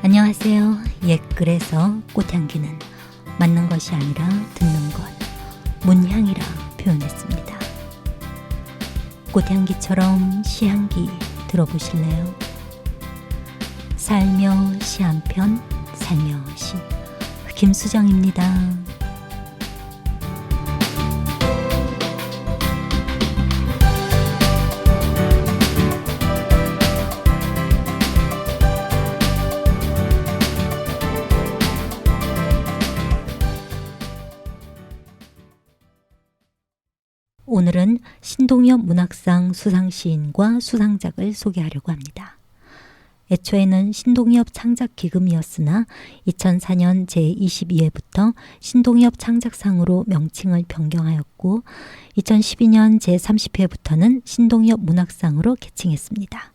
안녕하세요. 옛글에서 꽃향기는 맞는 것이 아니라 듣는 것, 문향이라 표현했습니다. 꽃향기처럼 시향기 들어보실래요? 살며 시 한 편, 살며시 김수정입니다. 오늘은 신동엽 문학상 수상시인과 수상작을 소개하려고 합니다. 애초에는 신동엽 창작기금이었으나 2004년 제22회부터 신동엽 창작상으로 명칭을 변경하였고 2012년 제30회부터는 신동엽 문학상으로 개칭했습니다.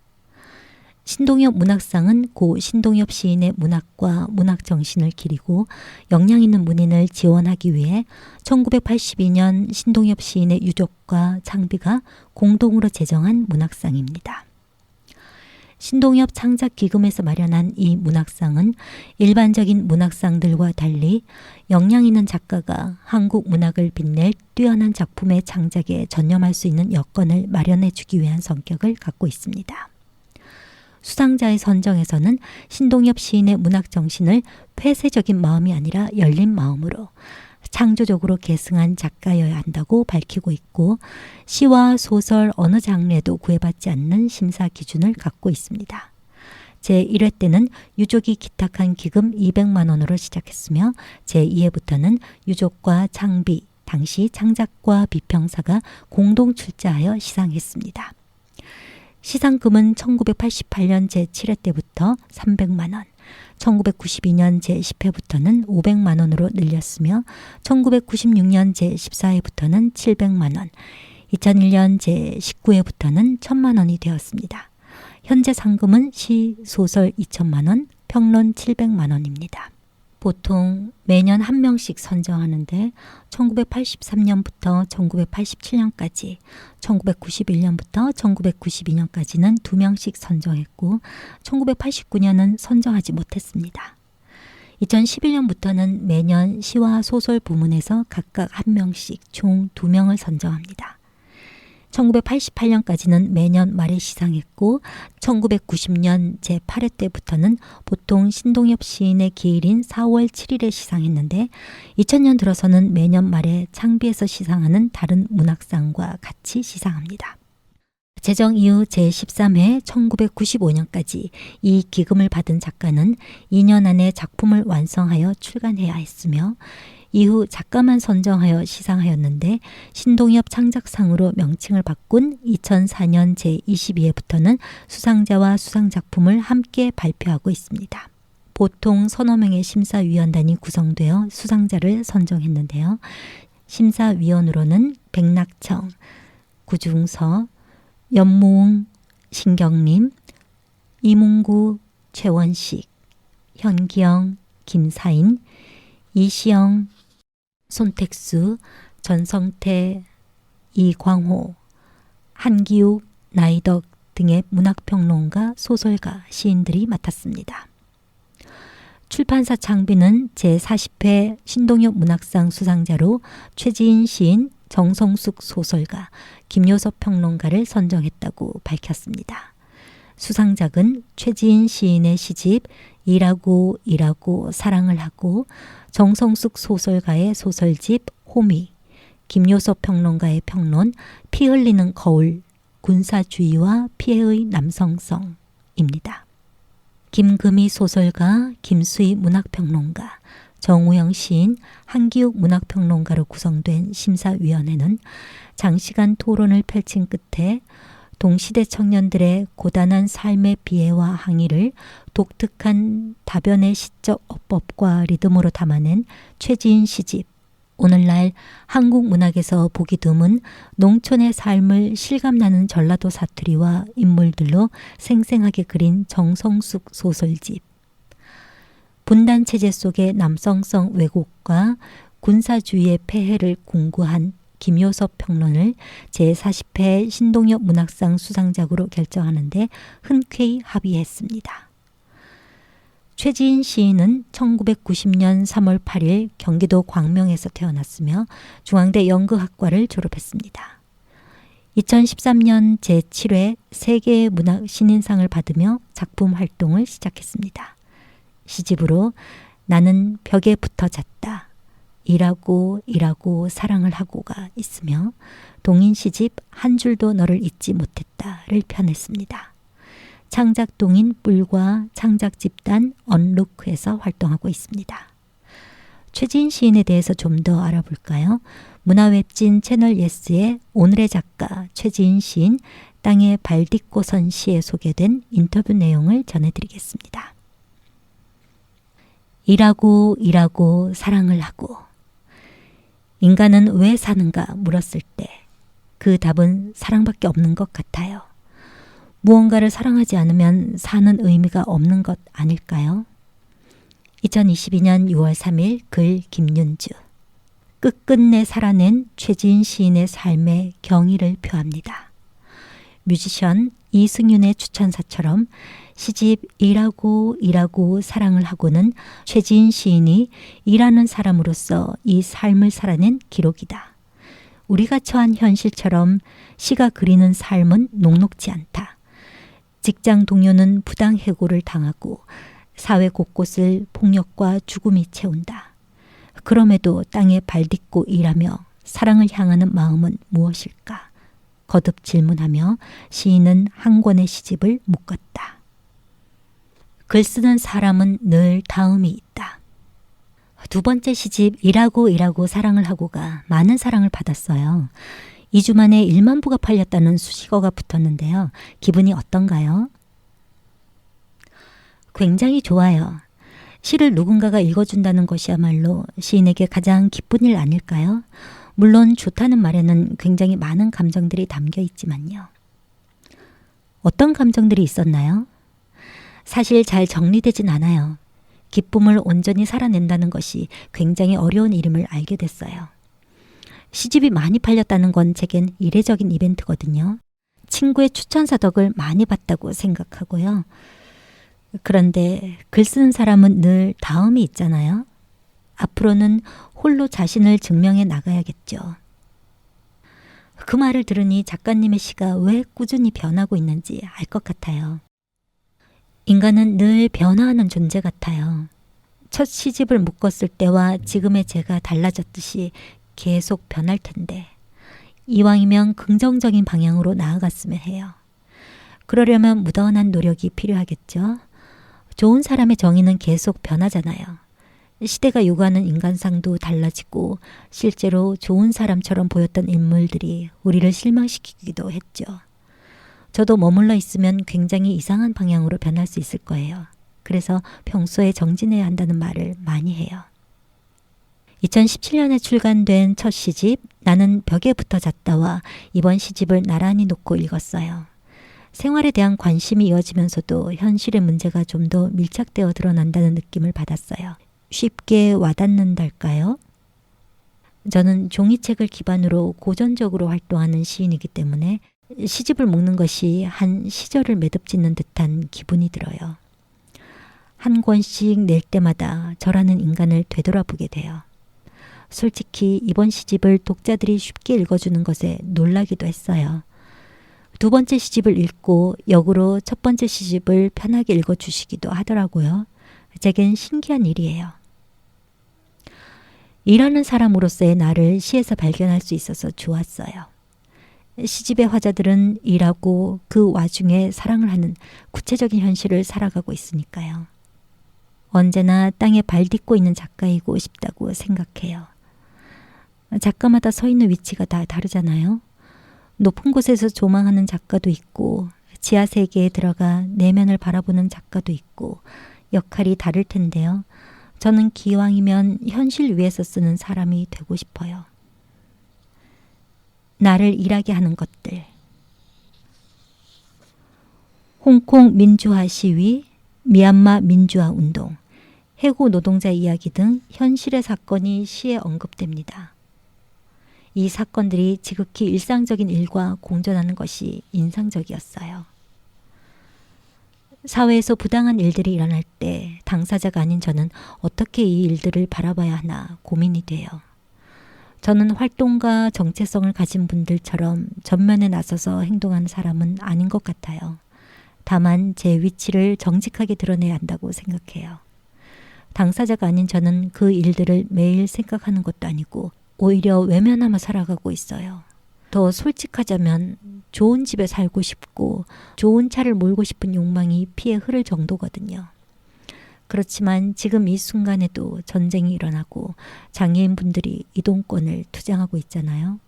신동엽 문학상은 고 신동엽 시인의 문학과 문학정신을 기리고 역량 있는 문인을 지원하기 위해 1982년 신동엽 시인의 유족과 창비가 공동으로 제정한 문학상입니다. 신동엽 창작기금에서 마련한 이 문학상은 일반적인 문학상들과 달리 역량 있는 작가가 한국 문학을 빛낼 뛰어난 작품의 창작에 전념할 수 있는 여건을 마련해 주기 위한 성격을 갖고 있습니다. 수상자의 선정에서는 신동엽 시인의 문학 정신을 폐쇄적인 마음이 아니라 열린 마음으로 창조적으로 계승한 작가여야 한다고 밝히고 있고 시와 소설 어느 장르에도 구애받지 않는 심사 기준을 갖고 있습니다. 제1회 때는 유족이 기탁한 기금 200만 원으로 시작했으며 제2회부터는 유족과 창비, 당시 창작과 비평사가 공동 출자하여 시상했습니다. 시상금은 1988년 제7회 때부터 300만 원, 1992년 제10회부터는 500만 원으로 늘렸으며 1996년 제14회부터는 700만 원, 2001년 제19회부터는 1000만 원이 되었습니다. 현재 상금은 시, 소설 2천만 원, 평론 700만 원입니다. 보통 매년 한 명씩 선정하는데 1983년부터 1987년까지, 1991년부터 1992년까지는 2명씩 선정했고 1989년은 선정하지 못했습니다. 2011년부터는 매년 시와 소설 부문에서 각각 한 명씩 총 2명을 선정합니다. 1988년까지는 매년 말에 시상했고 1990년 제8회 때부터는 보통 신동엽 시인의 기일인 4월 7일에 시상했는데 2000년 들어서는 매년 말에 창비에서 시상하는 다른 문학상과 같이 시상합니다. 제정 이후 제13회 1995년까지 이 기금을 받은 작가는 2년 안에 작품을 완성하여 출간해야 했으며 이후 작가만 선정하여 시상하였는데 신동엽 창작상으로 명칭을 바꾼 2004년 제22회부터는 수상자와 수상작품을 함께 발표하고 있습니다. 보통 서너 명의 심사위원단이 구성되어 수상자를 선정했는데요. 심사위원으로는 백낙청, 구중서, 연무웅, 신경림, 이문구, 최원식, 현기영, 김사인, 이시영, 손택수, 전성태, 이광호, 한기욱, 나이덕 등의 문학평론가, 소설가, 시인들이 맡았습니다. 출판사 창비는 제40회 신동엽 문학상 수상자로 최지인 시인, 정성숙 소설가, 김요섭 평론가를 선정했다고 밝혔습니다. 수상작은 최지인 시인의 시집 일하고 일하고 사랑을 하고, 정성숙 소설가의 소설집 호미, 김요섭 평론가의 평론 피 흘리는 거울, 군사주의와 피해의 남성성입니다. 김금희 소설가, 김수희 문학평론가, 정우영 시인, 한기욱 문학평론가로 구성된 심사위원회는 장시간 토론을 펼친 끝에 동시대 청년들의 고단한 삶의 비애와 항의를 독특한 다변의 시적 어법과 리듬으로 담아낸 최지인 시집, 오늘날 한국 문학에서 보기 드문 농촌의 삶을 실감나는 전라도 사투리와 인물들로 생생하게 그린 정성숙 소설집, 분단체제 속의 남성성 왜곡과 군사주의의 폐해를 공고한 김요섭 평론을 제40회 신동엽 문학상 수상작으로 결정하는데 흔쾌히 합의했습니다. 최지인 시인은 1990년 3월 8일 경기도 광명에서 태어났으며 중앙대 연극학과를 졸업했습니다. 2013년 제7회 세계문학신인상을 받으며 작품 활동을 시작했습니다. 시집으로 나는 벽에 붙어 잤다. 일하고 일하고 사랑을 하고가 있으며 동인 시집 한 줄도 너를 잊지 못했다를 펴냈습니다. 창작 동인 뿔과 창작 집단 언루크에서 활동하고 있습니다. 최지인 시인에 대해서 좀 더 알아볼까요? 문화웹진 채널 예스의 오늘의 작가 최지인 시인 땅에 발 딛고 선 시에 소개된 인터뷰 내용을 전해드리겠습니다. 일하고 일하고 사랑을 하고 인간은 왜 사는가 물었을 때 그 답은 사랑밖에 없는 것 같아요. 무언가를 사랑하지 않으면 사는 의미가 없는 것 아닐까요? 2022년 6월 3일 글 김윤주. 끝끝내 살아낸 최지인 시인의 삶의 경의를 표합니다. 뮤지션 이승윤의 추천사처럼 시집 일하고 일하고 사랑을 하고는 최지인 시인이 일하는 사람으로서 이 삶을 살아낸 기록이다. 우리가 처한 현실처럼 시가 그리는 삶은 녹록지 않다. 직장 동료는 부당 해고를 당하고 사회 곳곳을 폭력과 죽음이 채운다. 그럼에도 땅에 발 딛고 일하며 사랑을 향하는 마음은 무엇일까? 거듭 질문하며 시인은 한 권의 시집을 묶었다. 글 쓰는 사람은 늘 다음이 있다. 두 번째 시집 일하고 일하고 사랑을 하고가 많은 사랑을 받았어요. 2주 만에 1만 부가 팔렸다는 수식어가 붙었는데요. 기분이 어떤가요? 굉장히 좋아요. 시를 누군가가 읽어준다는 것이야말로 시인에게 가장 기쁜 일 아닐까요? 물론 좋다는 말에는 굉장히 많은 감정들이 담겨 있지만요. 어떤 감정들이 있었나요? 사실 잘 정리되진 않아요. 기쁨을 온전히 살아낸다는 것이 굉장히 어려운 일임을 알게 됐어요. 시집이 많이 팔렸다는 건 제겐 이례적인 이벤트거든요. 친구의 추천사 덕을 많이 봤다고 생각하고요. 그런데 글 쓰는 사람은 늘 다음이 있잖아요. 앞으로는 홀로 자신을 증명해 나가야겠죠. 그 말을 들으니 작가님의 시가 왜 꾸준히 변하고 있는지 알 것 같아요. 인간은 늘 변화하는 존재 같아요. 첫 시집을 묶었을 때와 지금의 제가 달라졌듯이 계속 변할 텐데 이왕이면 긍정적인 방향으로 나아갔으면 해요. 그러려면 무던한 노력이 필요하겠죠. 좋은 사람의 정의는 계속 변하잖아요. 시대가 요구하는 인간상도 달라지고 실제로 좋은 사람처럼 보였던 인물들이 우리를 실망시키기도 했죠. 저도 머물러 있으면 굉장히 이상한 방향으로 변할 수 있을 거예요. 그래서 평소에 정진해야 한다는 말을 많이 해요. 2017년에 출간된 첫 시집 나는 벽에 붙어 잤다와 이번 시집을 나란히 놓고 읽었어요. 생활에 대한 관심이 이어지면서도 현실의 문제가 좀 더 밀착되어 드러난다는 느낌을 받았어요. 쉽게 와닿는달까요? 저는 종이책을 기반으로 고전적으로 활동하는 시인이기 때문에 시집을 묶는 것이 한 시절을 매듭짓는 듯한 기분이 들어요. 한 권씩 낼 때마다 저라는 인간을 되돌아보게 돼요. 솔직히 이번 시집을 독자들이 쉽게 읽어주는 것에 놀라기도 했어요. 두 번째 시집을 읽고 역으로 첫 번째 시집을 편하게 읽어주시기도 하더라고요. 제겐 신기한 일이에요. 일하는 사람으로서의 나를 시에서 발견할 수 있어서 좋았어요. 시집의 화자들은 일하고 그 와중에 사랑을 하는 구체적인 현실을 살아가고 있으니까요. 언제나 땅에 발 딛고 있는 작가이고 싶다고 생각해요. 작가마다 서 있는 위치가 다 다르잖아요. 높은 곳에서 조망하는 작가도 있고 지하 세계에 들어가 내면을 바라보는 작가도 있고 역할이 다를 텐데요. 저는 기왕이면 현실 위에서 쓰는 사람이 되고 싶어요. 나를 일하게 하는 것들. 홍콩 민주화 시위, 미얀마 민주화 운동, 해고 노동자 이야기 등 현실의 사건이 시에 언급됩니다. 이 사건들이 지극히 일상적인 일과 공존하는 것이 인상적이었어요. 사회에서 부당한 일들이 일어날 때 당사자가 아닌 저는 어떻게 이 일들을 바라봐야 하나 고민이 돼요. 저는 활동가 정체성을 가진 분들처럼 전면에 나서서 행동하는 사람은 아닌 것 같아요. 다만 제 위치를 정직하게 드러내야 한다고 생각해요. 당사자가 아닌 저는 그 일들을 매일 생각하는 것도 아니고 오히려 외면하며 살아가고 있어요. 더 솔직하자면 좋은 집에 살고 싶고 좋은 차를 몰고 싶은 욕망이 피에 흐를 정도거든요. 그렇지만 지금 이 순간에도 전쟁이 일어나고 장애인분들이 이동권을 투쟁하고 있잖아요.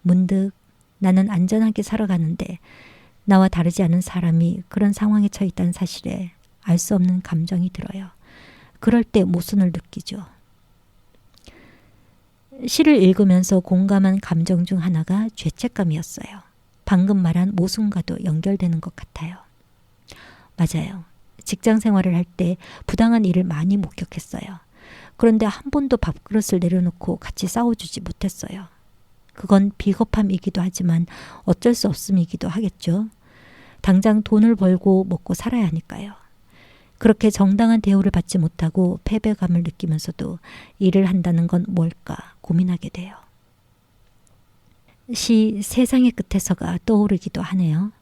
문득 나는 안전하게 살아가는데 나와 다르지 않은 사람이 그런 상황에 처해 있다는 사실에 알 수 없는 감정이 들어요. 그럴 때 모순을 느끼죠. 시를 읽으면서 공감한 감정 중 하나가 죄책감이었어요. 방금 말한 모순과도 연결되는 것 같아요. 맞아요. 직장 생활을 할 때 부당한 일을 많이 목격했어요. 그런데 한 번도 밥그릇을 내려놓고 같이 싸워주지 못했어요. 그건 비겁함이기도 하지만 어쩔 수 없음이기도 하겠죠. 당장 돈을 벌고 먹고 살아야 하니까요. 그렇게 정당한 대우를 받지 못하고 패배감을 느끼면서도 일을 한다는 건 뭘까 고민하게 돼요. 시 세상의 끝에서가 떠오르기도 하네요.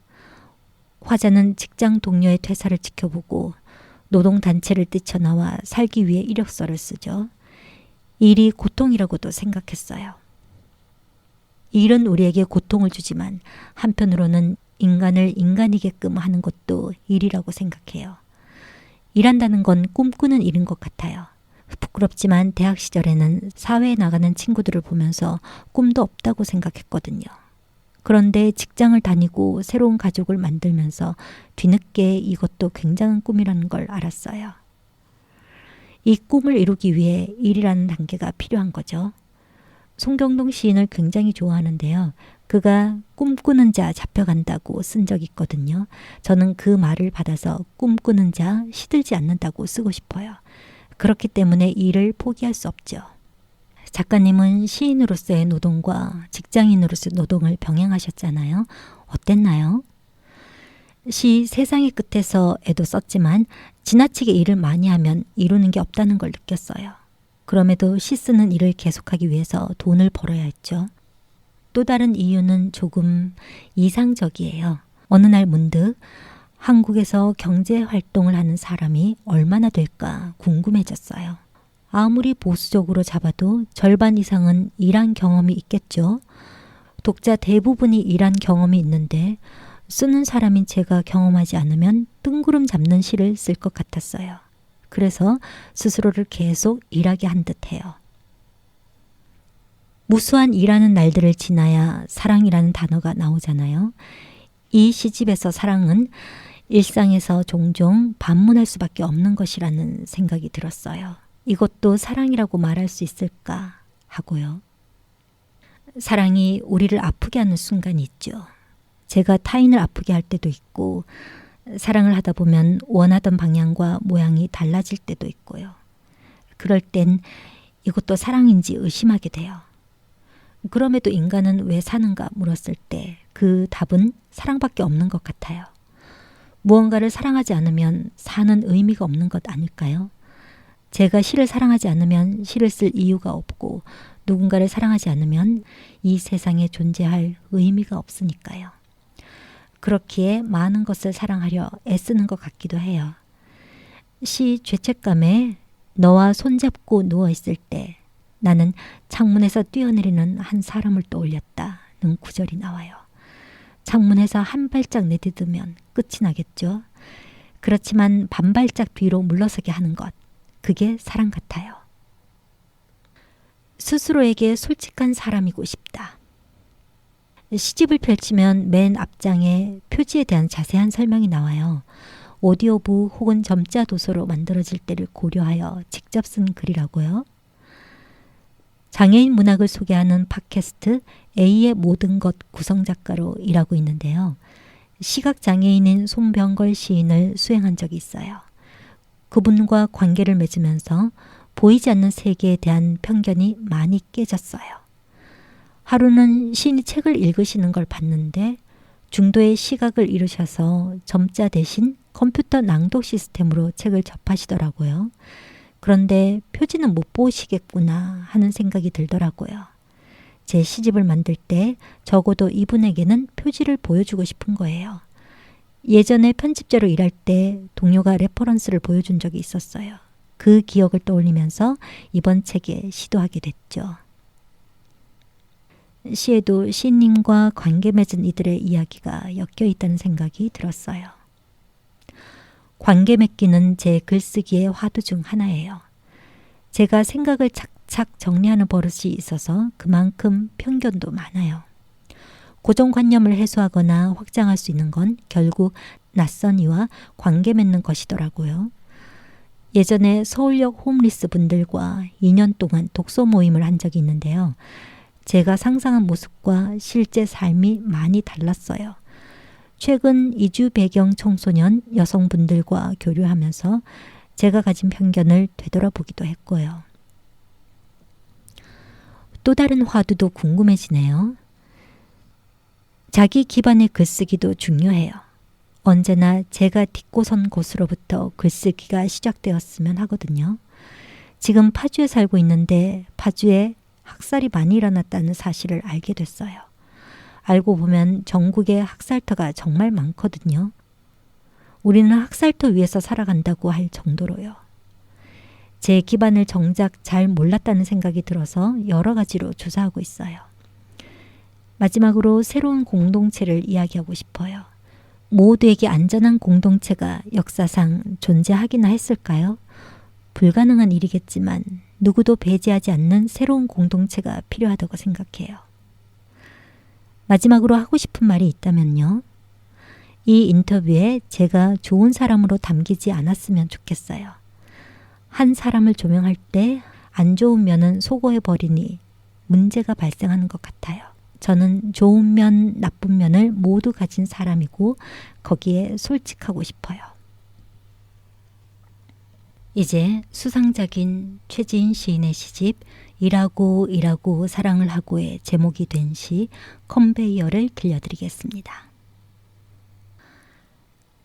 화자는 직장 동료의 퇴사를 지켜보고 노동단체를 뛰쳐나와 살기 위해 이력서를 쓰죠. 일이 고통이라고도 생각했어요. 일은 우리에게 고통을 주지만 한편으로는 인간을 인간이게끔 하는 것도 일이라고 생각해요. 일한다는 건 꿈꾸는 일인 것 같아요. 부끄럽지만 대학 시절에는 사회에 나가는 친구들을 보면서 꿈도 없다고 생각했거든요. 그런데 직장을 다니고 새로운 가족을 만들면서 뒤늦게 이것도 굉장한 꿈이라는 걸 알았어요. 이 꿈을 이루기 위해 일이라는 단계가 필요한 거죠. 송경동 시인을 굉장히 좋아하는데요. 그가 꿈꾸는 자 잡혀간다고 쓴 적이 있거든요. 저는 그 말을 받아서 꿈꾸는 자 시들지 않는다고 쓰고 싶어요. 그렇기 때문에 일을 포기할 수 없죠. 작가님은 시인으로서의 노동과 직장인으로서의 노동을 병행하셨잖아요. 어땠나요? 시 세상의 끝에서에도 썼지만 지나치게 일을 많이 하면 이루는 게 없다는 걸 느꼈어요. 그럼에도 시 쓰는 일을 계속하기 위해서 돈을 벌어야 했죠. 또 다른 이유는 조금 이상적이에요. 어느 날 문득 한국에서 경제 활동을 하는 사람이 얼마나 될까 궁금해졌어요. 아무리 보수적으로 잡아도 절반 이상은 일한 경험이 있겠죠. 독자 대부분이 일한 경험이 있는데 쓰는 사람인 제가 경험하지 않으면 뜬구름 잡는 시를 쓸 것 같았어요. 그래서 스스로를 계속 일하게 한 듯해요. 무수한 일하는 날들을 지나야 사랑이라는 단어가 나오잖아요. 이 시집에서 사랑은 일상에서 종종 반문할 수밖에 없는 것이라는 생각이 들었어요. 이것도 사랑이라고 말할 수 있을까 하고요. 사랑이 우리를 아프게 하는 순간이 있죠. 제가 타인을 아프게 할 때도 있고 사랑을 하다 보면 원하던 방향과 모양이 달라질 때도 있고요. 그럴 땐 이것도 사랑인지 의심하게 돼요. 그럼에도 인간은 왜 사는가 물었을 때 그 답은 사랑밖에 없는 것 같아요. 무언가를 사랑하지 않으면 사는 의미가 없는 것 아닐까요? 제가 시를 사랑하지 않으면 시를 쓸 이유가 없고 누군가를 사랑하지 않으면 이 세상에 존재할 의미가 없으니까요. 그렇기에 많은 것을 사랑하려 애쓰는 것 같기도 해요. 시 죄책감에 너와 손잡고 누워있을 때 나는 창문에서 뛰어내리는 한 사람을 떠올렸다는 구절이 나와요. 창문에서 한 발짝 내딛으면 끝이 나겠죠. 그렇지만 반발짝 뒤로 물러서게 하는 것, 그게 사랑 같아요. 스스로에게 솔직한 사람이고 싶다. 시집을 펼치면 맨 앞장에 표지에 대한 자세한 설명이 나와요. 오디오북 혹은 점자 도서로 만들어질 때를 고려하여 직접 쓴 글이라고요. 장애인 문학을 소개하는 팟캐스트 A의 모든 것 구성작가로 일하고 있는데요. 시각장애인인 손병걸 시인을 수행한 적이 있어요. 그분과 관계를 맺으면서 보이지 않는 세계에 대한 편견이 많이 깨졌어요. 하루는 시인이 책을 읽으시는 걸 봤는데 중도의 시각을 잃으셔서 점자 대신 컴퓨터 낭독 시스템으로 책을 접하시더라고요. 그런데 표지는 못 보시겠구나 하는 생각이 들더라고요. 제 시집을 만들 때 적어도 이분에게는 표지를 보여주고 싶은 거예요. 예전에 편집자로 일할 때 동료가 레퍼런스를 보여준 적이 있었어요. 그 기억을 떠올리면서 이번 책에 시도하게 됐죠. 시에도 시인님과 관계 맺은 이들의 이야기가 엮여 있다는 생각이 들었어요. 관계 맺기는 제 글쓰기의 화두 중 하나예요. 제가 생각을 착착 정리하는 버릇이 있어서 그만큼 편견도 많아요. 고정관념을 해소하거나 확장할 수 있는 건 결국 낯선 이와 관계 맺는 것이더라고요. 예전에 서울역 홈리스 분들과 2년 동안 독서 모임을 한 적이 있는데요. 제가 상상한 모습과 실제 삶이 많이 달랐어요. 최근 이주 배경 청소년 여성분들과 교류하면서 제가 가진 편견을 되돌아보기도 했고요. 또 다른 화두도 궁금해지네요. 자기 기반의 글쓰기도 중요해요. 언제나 제가 딛고 선 곳으로부터 글쓰기가 시작되었으면 하거든요. 지금 파주에 살고 있는데 파주에 학살이 많이 일어났다는 사실을 알게 됐어요. 알고 보면 전국에 학살터가 정말 많거든요. 우리는 학살터 위에서 살아간다고 할 정도로요. 제 기반을 정작 잘 몰랐다는 생각이 들어서 여러 가지로 조사하고 있어요. 마지막으로 새로운 공동체를 이야기하고 싶어요. 모두에게 안전한 공동체가 역사상 존재하기나 했을까요? 불가능한 일이겠지만 누구도 배제하지 않는 새로운 공동체가 필요하다고 생각해요. 마지막으로 하고 싶은 말이 있다면요. 이 인터뷰에 제가 좋은 사람으로 담기지 않았으면 좋겠어요. 한 사람을 조명할 때 안 좋은 면은 소거해버리니 문제가 발생하는 것 같아요. 저는 좋은 면, 나쁜 면을 모두 가진 사람이고 거기에 솔직하고 싶어요. 이제 수상작인 최지인 시인의 시집 일하고 일하고 사랑을 하고의 제목이 된 시 컨베이어를 들려드리겠습니다.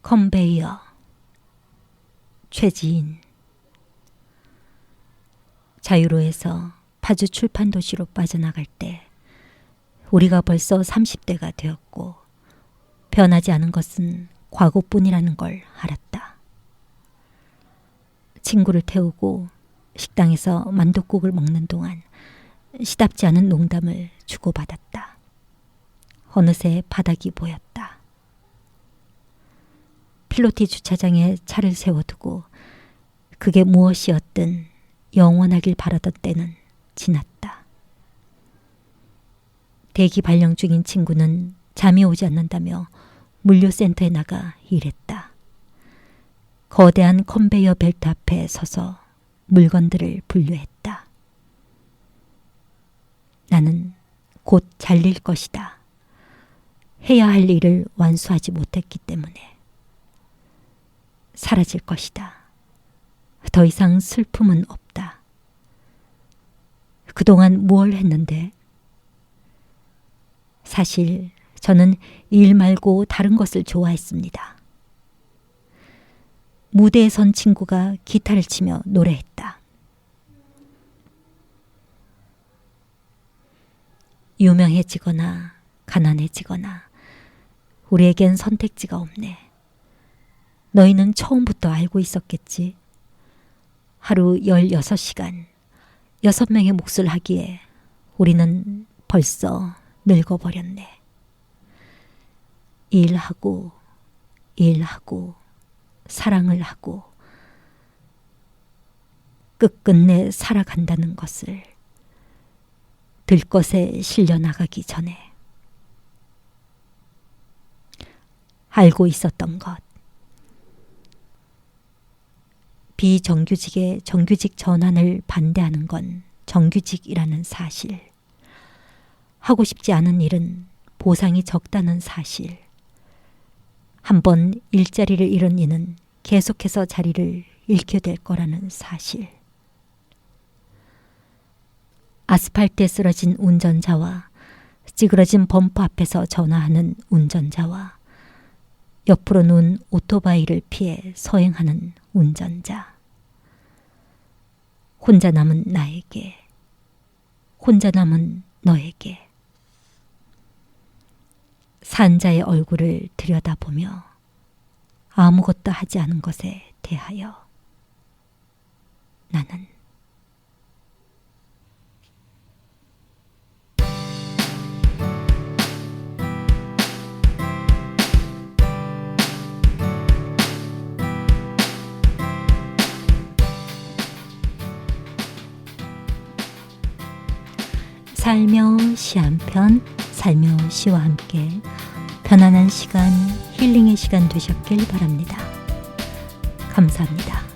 컨베이어 최지인 자유로에서 파주 출판도시로 빠져나갈 때 우리가 벌써 30대가 되었고 변하지 않은 것은 과거뿐이라는 걸 알았다. 친구를 태우고 식당에서 만둣국을 먹는 동안 시답지 않은 농담을 주고받았다. 어느새 바닥이 보였다. 필로티 주차장에 차를 세워두고 그게 무엇이었든 영원하길 바라던 때는 지났다. 대기 발령 중인 친구는 잠이 오지 않는다며 물류센터에 나가 일했다. 거대한 컨베이어 벨트 앞에 서서 물건들을 분류했다. 나는 곧 잘릴 것이다. 해야 할 일을 완수하지 못했기 때문에. 사라질 것이다. 더 이상 슬픔은 없다. 그동안 뭘 했는데? 사실 저는 일 말고 다른 것을 좋아했습니다. 무대에 선 친구가 기타를 치며 노래했다. 유명해지거나 가난해지거나 우리에겐 선택지가 없네. 너희는 처음부터 알고 있었겠지. 하루 16시간 6명의 몫을 하기에 우리는 벌써 늙어버렸네. 일하고 일하고 사랑을 하고 끝끝내 살아간다는 것을 들것에 실려나가기 전에 알고 있었던 것. 비정규직의 정규직 전환을 반대하는 건 정규직이라는 사실. 하고 싶지 않은 일은 보상이 적다는 사실. 한번 일자리를 잃은 이는 계속해서 자리를 잃게 될 거라는 사실. 아스팔트에 쓰러진 운전자와 찌그러진 범퍼 앞에서 전화하는 운전자와 옆으로 누운 오토바이를 피해 서행하는 운전자. 혼자 남은 나에게, 혼자 남은 너에게. 산자의 얼굴을 들여다보며 아무것도 하지 않은 것에 대하여 나는 살며시 한 편, 살며시와 함께 편안한 시간, 힐링의 시간 되셨길 바랍니다. 감사합니다.